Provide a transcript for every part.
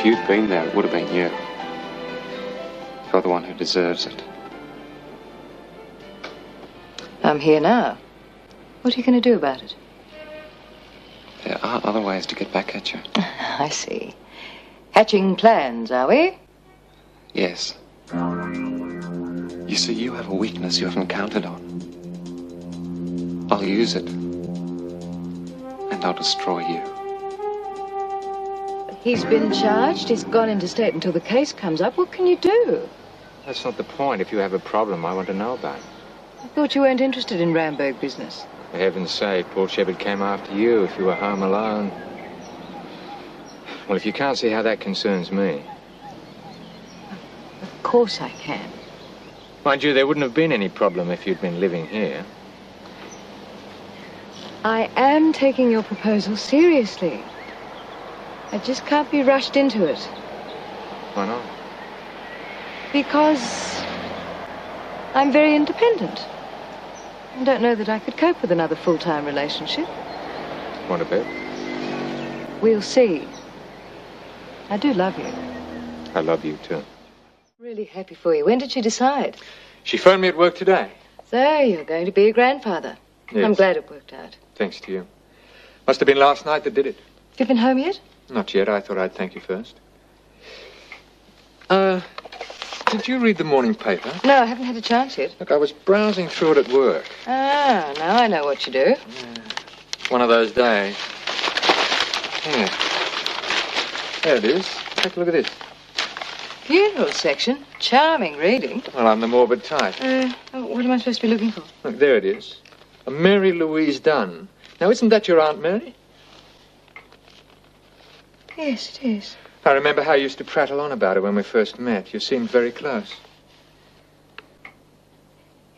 you'd been there, it would have been you. You're the one who deserves it. I'm here now. What are you going to do about it? There are other ways to get back at you. I see. Hatching plans, are we? Yes. You see, you have a weakness you haven't counted on. I'll use it. And I'll destroy you. He's been charged. He's gone into state until the case comes up. What can you do? That's not the point. If you have a problem, I want to know about it. I thought you weren't interested in Ramberg business. For heaven's sake, Paul Shepard came after you if you were home alone. Well, if you can't see how that concerns me. Of course I can. Mind you, there wouldn't have been any problem if you'd been living here. I am taking your proposal seriously. I just can't be rushed into it. Why not? Because I'm very independent. I don't know that I could cope with another full-time relationship. Want a bet? We'll see. I do love you. I love you, too. Really happy for you. When did she decide? She phoned me at work today. So, you're going to be a grandfather. Yes. I'm glad it worked out. Thanks to you. Must have been last night that did it. You been home yet? Not yet. I thought I'd thank you first. Did you read the morning paper? No, I haven't had a chance yet. Look, I was browsing through it at work. Ah, now I know what you do. One of those days. Here. There it is. Take a look at this. Funeral section. Charming reading. Well, I'm the morbid type. What am I supposed to be looking for? Look, there it is. A Mary Louise Dunn. Now, isn't that your Aunt Mary? Yes, it is. I remember how you used to prattle on about her when we first met. You seemed very close.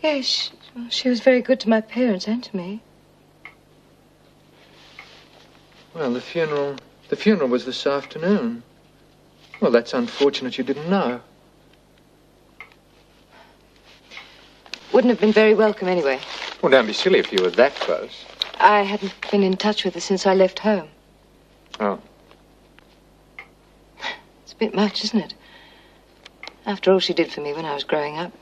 Yes, she was very good to my parents and to me. Well, the funeral was this afternoon. Well, that's unfortunate you didn't know. Wouldn't have been very welcome anyway. Well, don't be silly if you were that close. I hadn't been in touch with her since I left home. Oh. It's a bit much, isn't it? After all she did for me when I was growing up.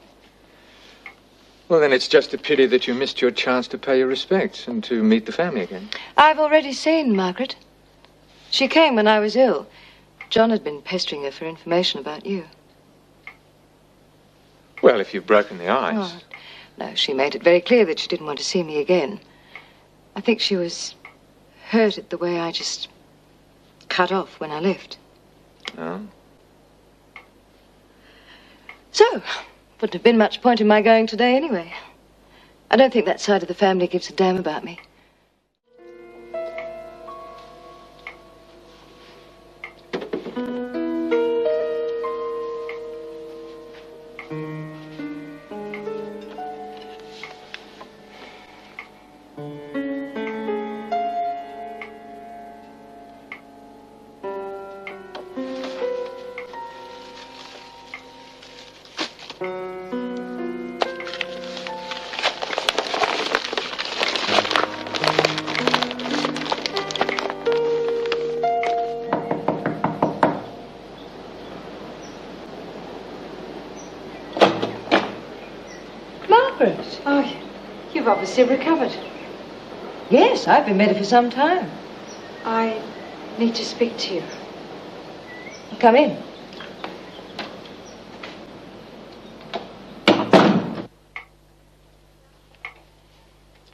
Well, then it's just a pity that you missed your chance to pay your respects and to meet the family again. I've already seen Margaret. She came when I was ill. John had been pestering her for information about you. Well, if you've broken the ice. Oh, no, she made it very clear that she didn't want to see me again. I think she was hurt at the way I just cut off when I left. Oh. So, wouldn't have been much point in my going today anyway. I don't think that side of the family gives a damn about me. Oh, you've obviously recovered. Yes, I've been better for some time. I need to speak to you. Come in.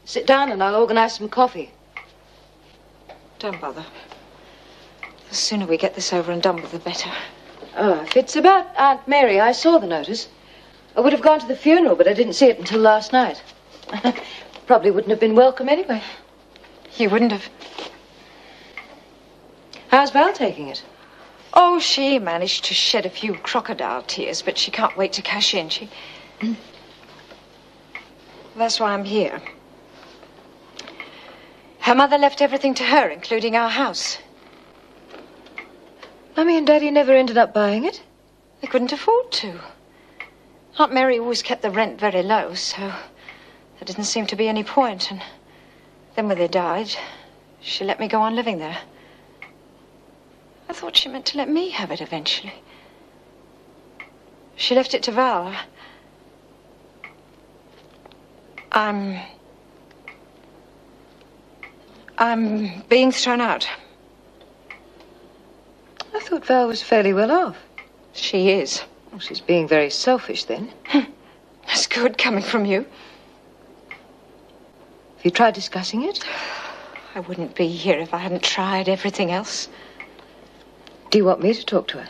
Sit down and I'll organize some coffee. Don't bother. The sooner we get this over and done with, the better. Oh, if it's about Aunt Mary, I saw the notice. I would have gone to the funeral, but I didn't see it until last night. Probably wouldn't have been welcome anyway. You wouldn't have. How's Val taking it? Oh, she managed to shed a few crocodile tears, but she can't wait to cash in. That's why I'm here. Her mother left everything to her, including our house. Mummy and Daddy never ended up buying it. They couldn't afford to. Aunt Mary always kept the rent very low, so there didn't seem to be any point. And then when they died, she let me go on living there. I thought she meant to let me have it eventually. She left it to Val. I'm being thrown out. I thought Val was fairly well off. She is. Well, she's being very selfish then. That's good coming from you. Have you tried discussing it? I wouldn't be here if I hadn't tried everything else. Do you want me to talk to her?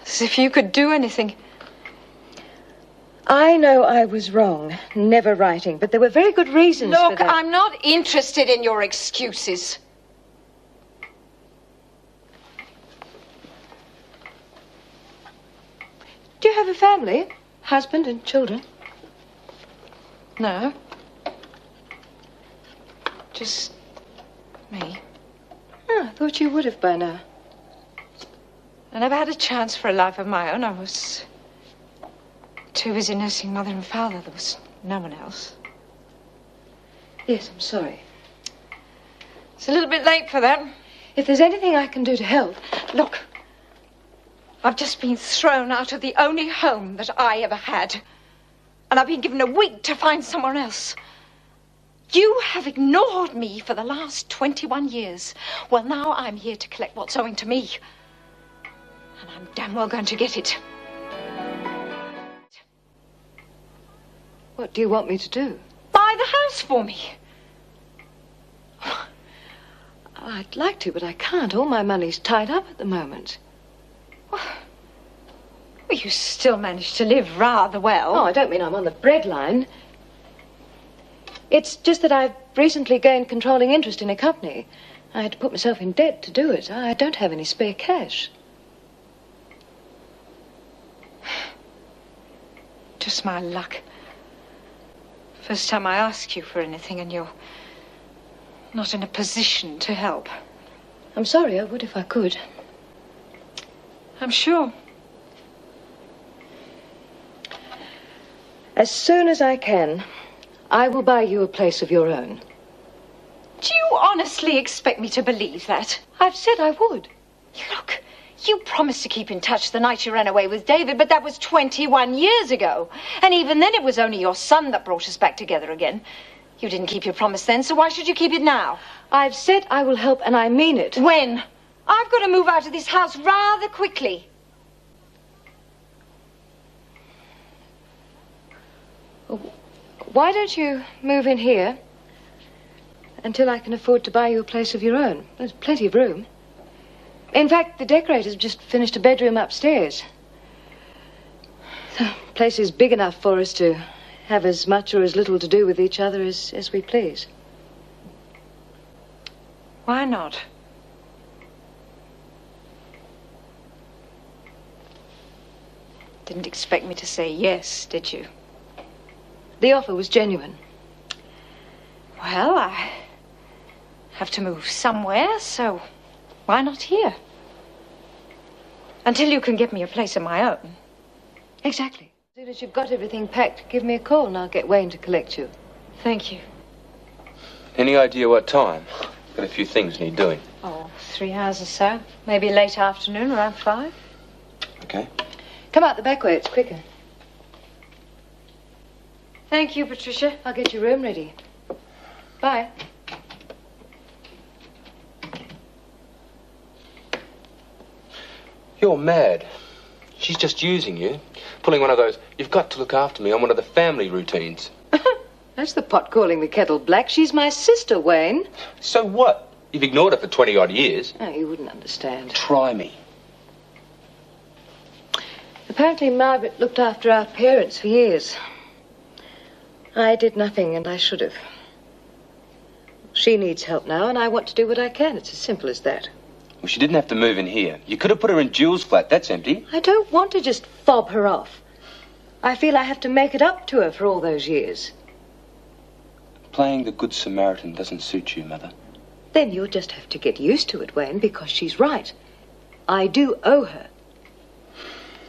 As if you could do anything. I know I was wrong, never writing, but there were very good reasons for Look, that. I'm not interested in your excuses. Do you have a family? Husband and children? No. Just me. Oh, I thought you would have by now. I never had a chance for a life of my own. I was too busy nursing Mother and Father. There was no one else. Yes, I'm sorry. It's a little bit late for that. If there's anything I can do to help... Look, I've just been thrown out of the only home that I ever had. And I've been given a week to find someone else. You have ignored me for the last 21 years. Well, now I'm here to collect what's owing to me. And I'm damn well going to get it. What do you want me to do? Buy the house for me. I'd like to, but I can't. All my money's tied up at the moment. Well, you still manage to live rather well. Oh, I don't mean I'm on the breadline. It's just that I've recently gained controlling interest in a company. I had to put myself in debt to do it. I don't have any spare cash. Just my luck. First time I ask you for anything and you're not in a position to help. I'm sorry, I would if I could. I'm sure. As soon as I can, I will buy you a place of your own. Do you honestly expect me to believe that? I've said I would. Look, you promised to keep in touch the night you ran away with David, but that was 21 years ago. And even then it was only your son that brought us back together again. You didn't keep your promise then, so why should you keep it now? I've said I will help, and I mean it. When? I've got to move out of this house rather quickly. Why don't you move in here until I can afford to buy you a place of your own? There's plenty of room. In fact, the decorators have just finished a bedroom upstairs. The place is big enough for us to have as much or as little to do with each other as we please. Why not? Didn't expect me to say yes, did you? The offer was genuine. Well, I have to move somewhere, so why not here? Until you can get me a place of my own. Exactly. As soon as you've got everything packed, give me a call and I'll get Wayne to collect you. Thank you. Any idea what time? Got a few things need doing. Oh, 3 hours or so. Maybe late afternoon, around 5. Okay. Come out the back way, it's quicker. Thank you, Patricia. I'll get your room ready. Bye. You're mad. She's just using you. Pulling one of those, you've got to look after me on one of the family routines. That's the pot calling the kettle black. She's my sister, Wayne. So what? You've ignored her for 20-odd years. Oh, you wouldn't understand. Try me. Apparently, Margaret looked after our parents for years. I did nothing, and I should have. She needs help now, and I want to do what I can. It's as simple as that. Well, she didn't have to move in here. You could have put her in Jules' flat. That's empty. I don't want to just fob her off. I feel I have to make it up to her for all those years. Playing the Good Samaritan doesn't suit you, Mother. Then you'll just have to get used to it, Wayne, because she's right. I do owe her.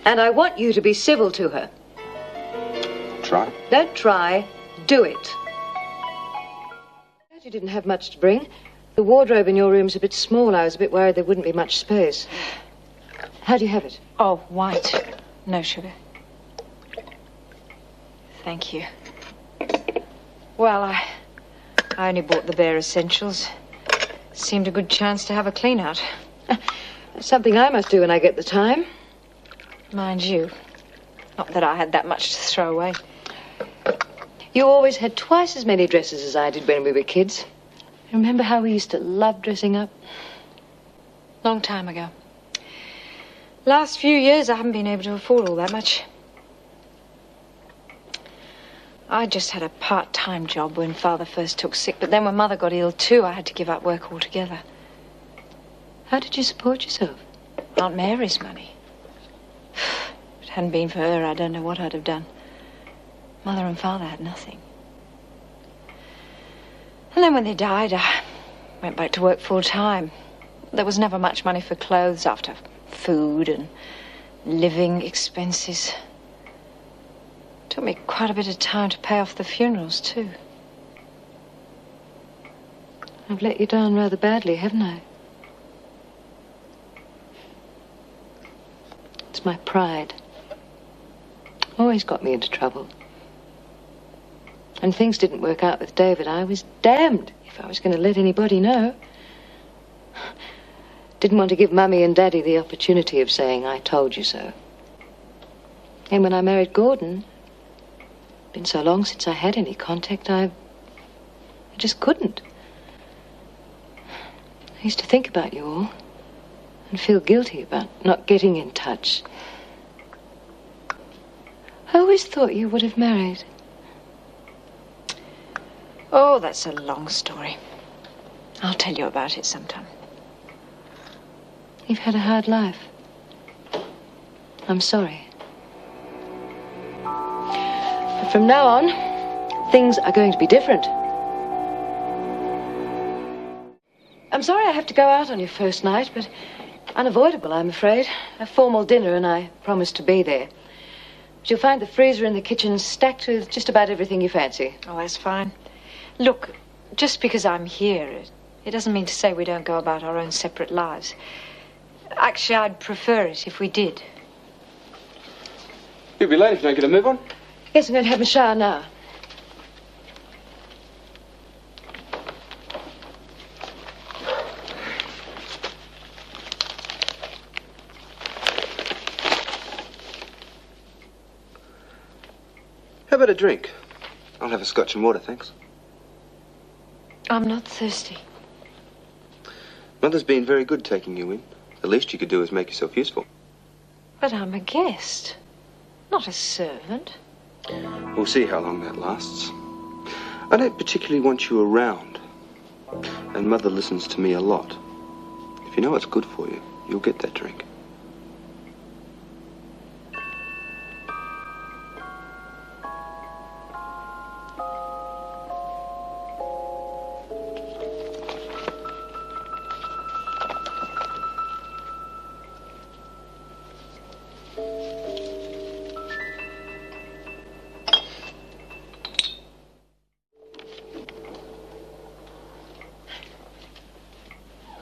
And I want you to be civil to her. Try? Don't try. Do it. You didn't have much to bring. The wardrobe in your room's a bit small. I was a bit worried there wouldn't be much space. How do you have it? Oh, white. No sugar. Thank you. Well, I only bought the bare essentials. Seemed a good chance to have a clean out. Something I must do when I get the time. Mind you, not that I had that much to throw away. You always had twice as many dresses as I did when we were kids. Remember how we used to love dressing up? Long time ago. Last few years, I haven't been able to afford all that much. I just had a part-time job when Father first took sick, but then when Mother got ill too, I had to give up work altogether. How did you support yourself? Aunt Mary's money. If it hadn't been for her, I don't know what I'd have done. Mother and Father had nothing. And then when they died, I went back to work full-time. There was never much money for clothes after food and living expenses. Took me quite a bit of time to pay off the funerals, too. I've let you down rather badly, haven't I? It's my pride. Always got me into trouble. And things didn't work out with David. I was damned if I was going to let anybody know. Didn't want to give Mummy and Daddy the opportunity of saying, I told you so. And when I married Gordon, been so long since I had any contact, I just couldn't. I used to think about you all and feel guilty about not getting in touch. I always thought you would have married. Oh, that's a long story. I'll tell you about it sometime. You've had a hard life. I'm sorry. But from now on, things are going to be different. I'm sorry I have to go out on your first night, but unavoidable, I'm afraid. A formal dinner, and I promised to be there. But you'll find the freezer in the kitchen stacked with just about everything you fancy. Oh, that's fine. Look, just because I'm here, it doesn't mean to say we don't go about our own separate lives. Actually, I'd prefer it if we did. You'll be late if you don't get a move on. Yes, I'm going to have a shower now. How about a drink? I'll have a scotch and water, thanks. I'm not thirsty. Mother's been very good taking you in. The least you could do is make yourself useful. But I'm a guest, not a servant. We'll see how long that lasts. I don't particularly want you around. And Mother listens to me a lot. If you know what's good for you, you'll get that drink.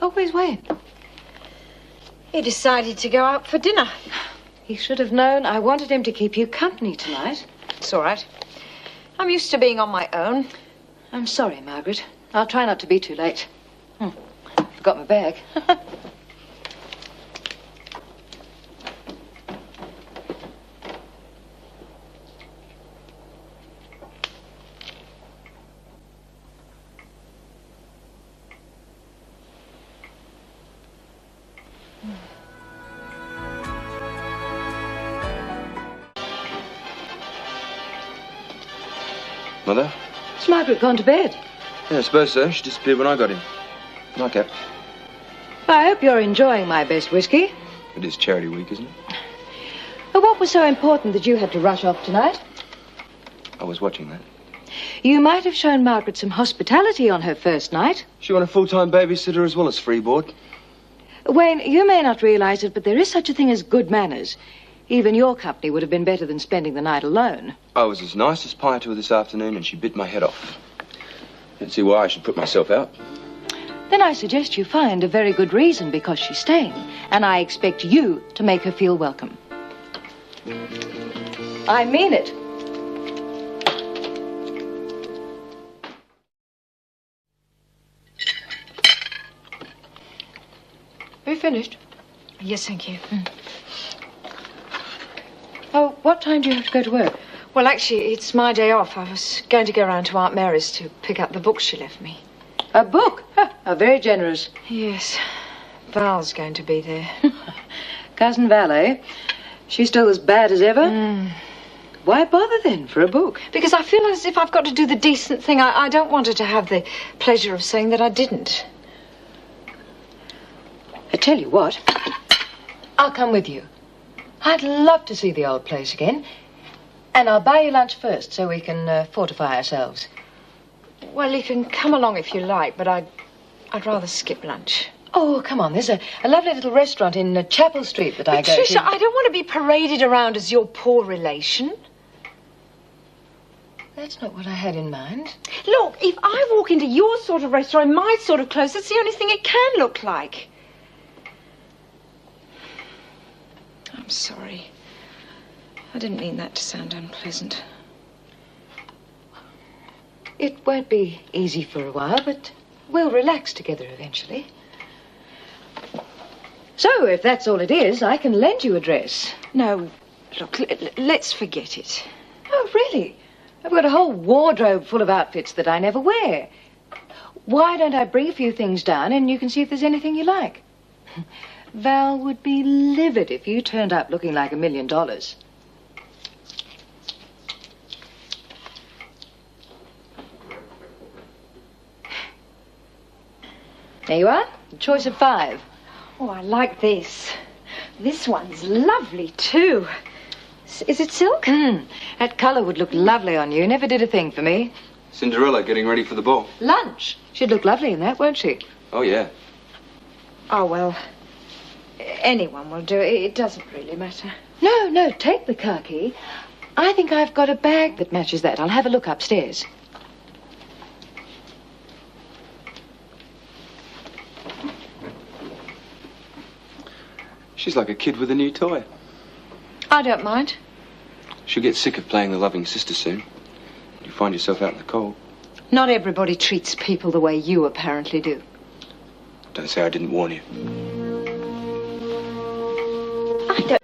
Always when? He decided to go out for dinner. He should have known I wanted him to keep you company tonight. It's all right. I'm used to being on my own. I'm sorry, Margaret. I'll try not to be too late. Forgot my bag. Mother? Has Margaret gone to bed? Yeah, I suppose so. She disappeared when I got in. Night, Cap. I hope you're enjoying my best whiskey. It is charity week, isn't it? But what was so important that you had to rush off tonight? I was watching that. You might have shown Margaret some hospitality on her first night. She want a full-time babysitter as well as free board. Wayne, you may not realize it, but there is such a thing as good manners. Even your company would have been better than spending the night alone. I was as nice as pie to her this afternoon, and she bit my head off. Didn't see why I should put myself out. then I suggest you find a very good reason because she's staying, and I expect you to make her feel welcome. I mean it. Are you finished? Yes, thank you. Oh, what time do you have to go to work? Well, actually, it's my day off. I was going to go round to Aunt Mary's to pick up the books she left me. A book? How very generous. Yes. Val's going to be there. Cousin Val, eh? She's still as bad as ever? Why bother then for a book? Because I feel as if I've got to do the decent thing. I don't want her to have the pleasure of saying that I didn't. I tell you what, I'll come with you. I'd love to see the old place again. And I'll buy you lunch first so we can fortify ourselves. Well, you can come along if you like, but I'd rather skip lunch. Oh, come on. There's a lovely little restaurant in Chapel Street that I go to. Patricia, I don't want to be paraded around as your poor relation. That's not what I had in mind. Look, if I walk into your sort of restaurant in my sort of clothes, that's the only thing it can look like. I'm sorry. I didn't mean that to sound unpleasant. It won't be easy for a while, but we'll relax together eventually. So, if that's all it is, I can lend you a dress. No, look, let's forget it. Oh, really? I've got a whole wardrobe full of outfits that I never wear. Why don't I bring a few things down and you can see if there's anything you like? Val would be livid if you turned up looking like $1 million. There you are. A choice of 5. Oh, I like this. This one's lovely, too. Is it silk? That colour would look lovely on you. Never did a thing for me. Cinderella getting ready for the ball. Lunch. She'd look lovely in that, won't she? Oh, yeah. Oh, well, anyone will do it. It doesn't really matter. No, take the khaki. I think I've got a bag that matches that. I'll have a look upstairs. She's like a kid with a new toy. I don't mind. She'll get sick of playing the loving sister soon. You find yourself out in the cold. Not everybody treats people the way you apparently do. Don't say I didn't warn you. I don't...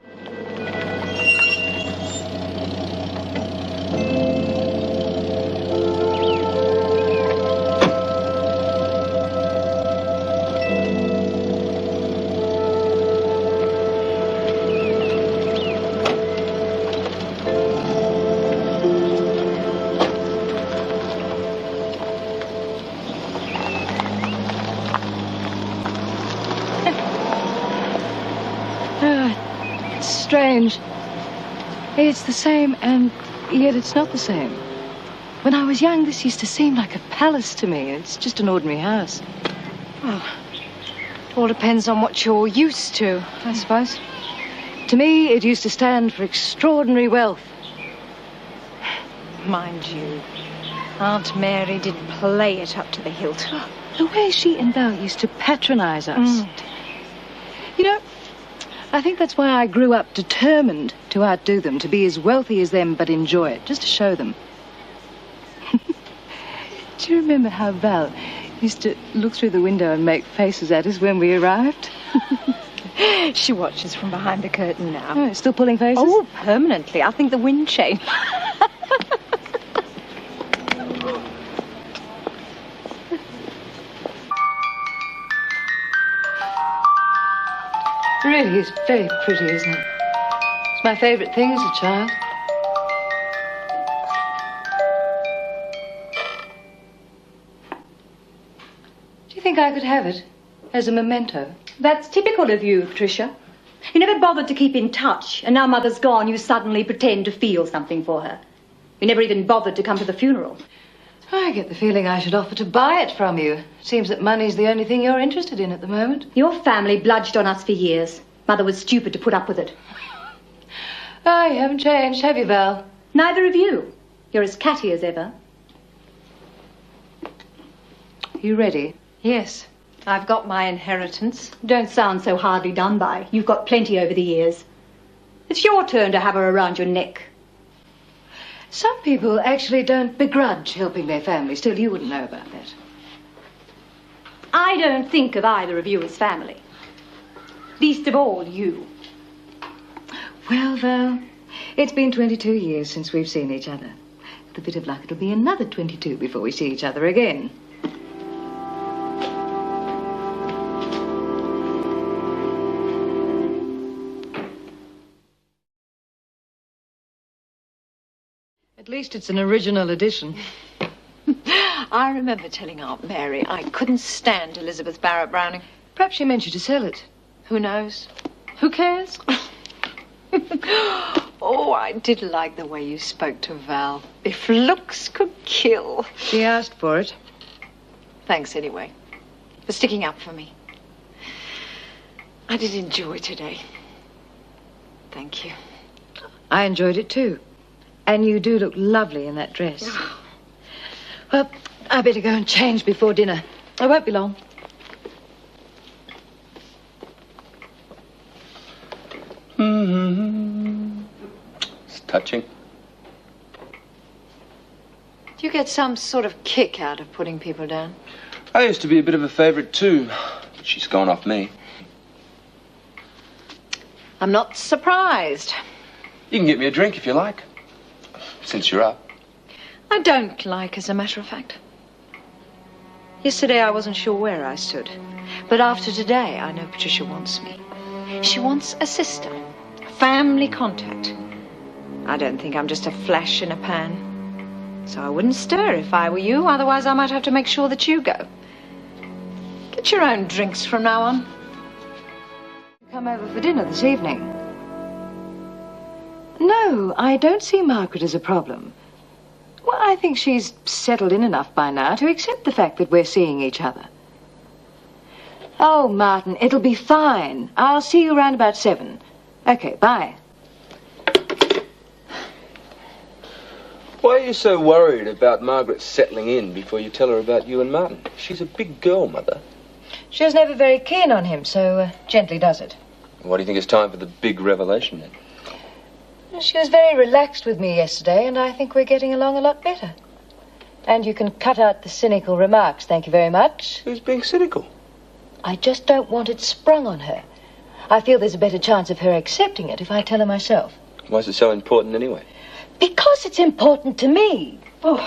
Strange. It's the same, and yet it's not the same. When I was young, this used to seem like a palace to me. It's just an ordinary house. Well, all depends on what you're used to, I suppose. To me, it used to stand for extraordinary wealth. Mind you, Aunt Mary did play it up to the hilt. The way she and Val used to patronize us. You know, I think that's why I grew up determined to outdo them, to be as wealthy as them, but enjoy it, just to show them. Do you remember how Val used to look through the window and make faces at us when we arrived? She watches from behind the curtain now. Oh, still pulling faces? Oh, permanently. I think the wind changed. Really is very pretty, isn't it? It's my favourite thing as a child. Do you think I could have it as a memento? That's typical of you, Patricia. You never bothered to keep in touch, and now Mother's gone, you suddenly pretend to feel something for her. You never even bothered to come to the funeral. I get the feeling I should offer to buy it from you. Seems that money's the only thing you're interested in at the moment. Your family bludged on us for years. Mother was stupid to put up with it. Oh, you haven't changed, have you, Val? Neither of you. You're as catty as ever. You ready? Yes, I've got my inheritance. Don't sound so hardly done by. You've got plenty over the years. It's your turn to have her around your neck. Some people actually don't begrudge helping their family. Still, you wouldn't know about that. I don't think of either of you as family. Least of all, you. Well, Val, it's been 22 years since we've seen each other. With a bit of luck, it'll be another 22 before we see each other again. At least it's an original edition. I remember telling Aunt Mary I couldn't stand Elizabeth Barrett Browning. Perhaps she meant you to sell it. Who knows? Who cares? Oh, I did like the way you spoke to Val. If looks could kill. She asked for it. Thanks anyway, for sticking up for me. I did enjoy today. Thank you. I enjoyed it too. And you do look lovely in that dress. Well, I better go and change before dinner. I won't be long. It's touching. Do you get some sort of kick out of putting people down? I used to be a bit of a favourite too, but she's gone off me. I'm not surprised. You can get me a drink if you like, since you're up. I don't like, as a matter of fact. Yesterday I wasn't sure where I stood. But after today, I know Patricia wants me. She wants a sister, family contact. I don't think I'm just a flash in a pan. So I wouldn't stir if I were you, otherwise I might have to make sure that you go. Get your own drinks from now on. Come over for dinner this evening. No, I don't see Margaret as a problem. Well, I think she's settled in enough by now to accept the fact that we're seeing each other. Oh, Martin, it'll be fine. I'll see you around about 7. Okay, bye. Why are you so worried about Margaret settling in before you tell her about you and Martin? She's a big girl, Mother. She was never very keen on him, so gently does it. Why do you think it's time for the big revelation then? She was very relaxed with me yesterday, and I think we're getting along a lot better. And you can cut out the cynical remarks, thank you very much. Who's being cynical? I just don't want it sprung on her. I feel there's a better chance of her accepting it if I tell her myself. Why is it so important anyway? Because it's important to me. Oh,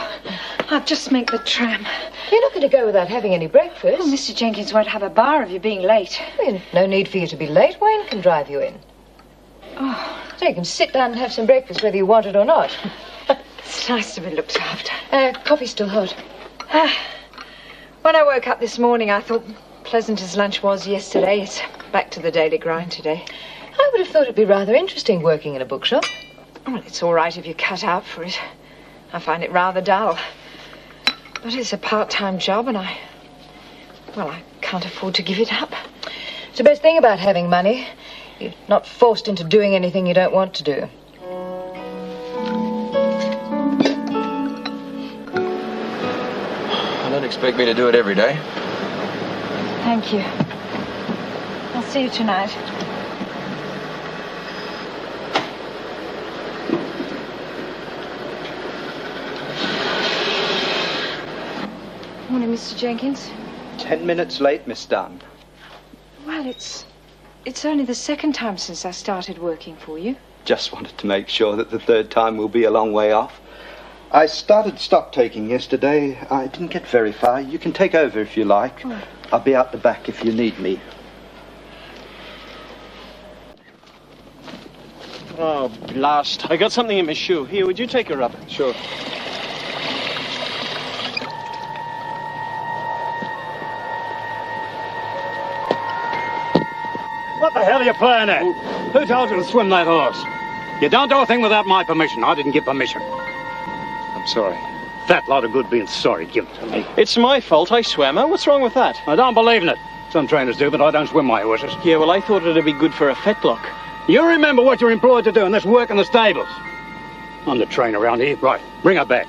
I'll just make the tram. You're not going to go without having any breakfast. Oh, Mr. Jenkins won't have a bar of you being late. Well, no need for you to be late. Wayne can drive you in. Oh. So you can sit down and have some breakfast whether you want it or not. It's nice to be looked after. Coffee's still hot. When I woke up this morning, I thought, pleasant as lunch was yesterday, it's back to the daily grind today. I would have thought it'd be rather interesting working in a bookshop. Well, it's all right if you cut out for it. I find it rather dull. But it's a part-time job and I can't afford to give it up. It's the best thing about having money. You're not forced into doing anything you don't want to do. Don't expect me to do it every day. Thank you. I'll see you tonight. Morning, Mr. Jenkins. 10 minutes late, Miss Dunn. Well, it's only the second time since I started working for you. Just wanted to make sure that the third time will be a long way off. I started stock taking yesterday. I didn't get very far. You can take over if you like. Oh. I'll be out the back if you need me. Oh, blast. I got something in my shoe. Here, would you take her up? Sure. What the hell are you playing at? Who told you to swim that horse? You don't do a thing without my permission. I didn't give permission. I'm sorry. That lot of good being sorry, give it to me. It's my fault. I swam her. What's wrong with that? I don't believe in it. Some trainers do, but I don't swim my horses. Yeah, well, I thought it'd be good for a fetlock. You remember what you're employed to do, and that's work in the stables. I'm the trainer around here. Right, bring her back.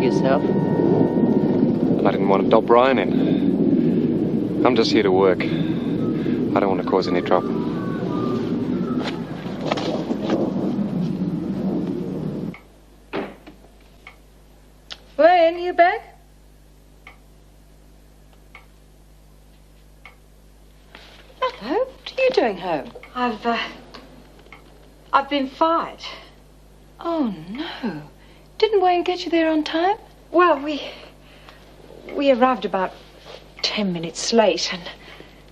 yourself. I didn't want to dob Brian in. I'm just here to work. I don't want to cause any trouble. Wayne, you back? Hello. What are you doing home? I've been fired. Oh, no. Didn't Wayne get you there on time? Well, we arrived about 10 minutes late, and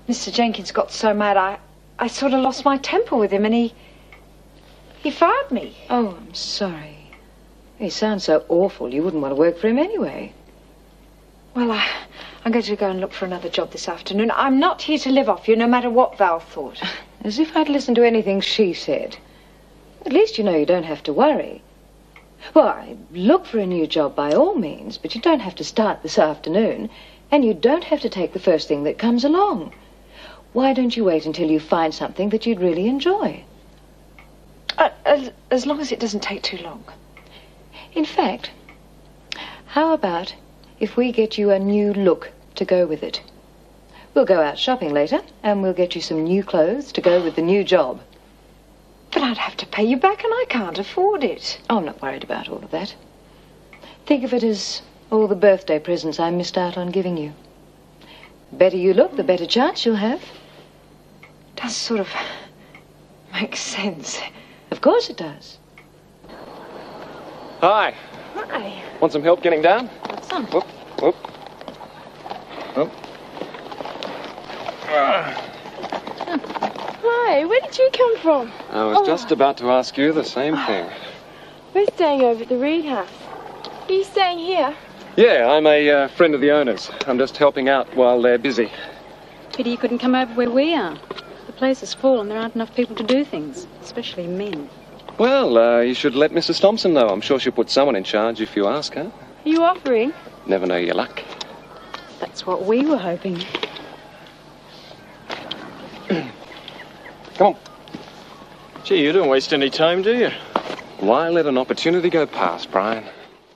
Mr. Jenkins got so mad I sort of lost my temper with him, and he fired me. Oh, I'm sorry. He sounds so awful. You wouldn't want to work for him anyway. Well, I'm going to go and look for another job this afternoon. I'm not here to live off you, no matter what Val thought. As if I'd listened to anything she said. At least you know you don't have to worry. Why, look for a new job by all means, but you don't have to start this afternoon, and you don't have to take the first thing that comes along. Why don't you wait until you find something that you'd really enjoy? As long as it doesn't take too long. In fact, how about if we get you a new look to go with it? We'll go out shopping later, and we'll get you some new clothes to go with the new job. But I'd have to pay you back, and I can't afford it. Oh, I'm not worried about all of that. Think of it as all the birthday presents I missed out on giving you. The better you look, the better chance you'll have. Does sort of make sense. Of course it does. Hi. Hi. Want some help getting down? What's some? Whoop, whoop. Whoop. Hi, where did you come from? I was just about to ask you the same thing. We're staying over at the Reed house. Are you staying here? Yeah, I'm a friend of the owners. I'm just helping out while they're busy. Pity you couldn't come over where we are. The place is full and there aren't enough people to do things, especially men. Well, you should let Mrs. Thompson know. I'm sure she'll put someone in charge if you ask her. Are you offering? Never know your luck. That's what we were hoping. Come on. Gee, you don't waste any time, do you? Why let an opportunity go past, Brian?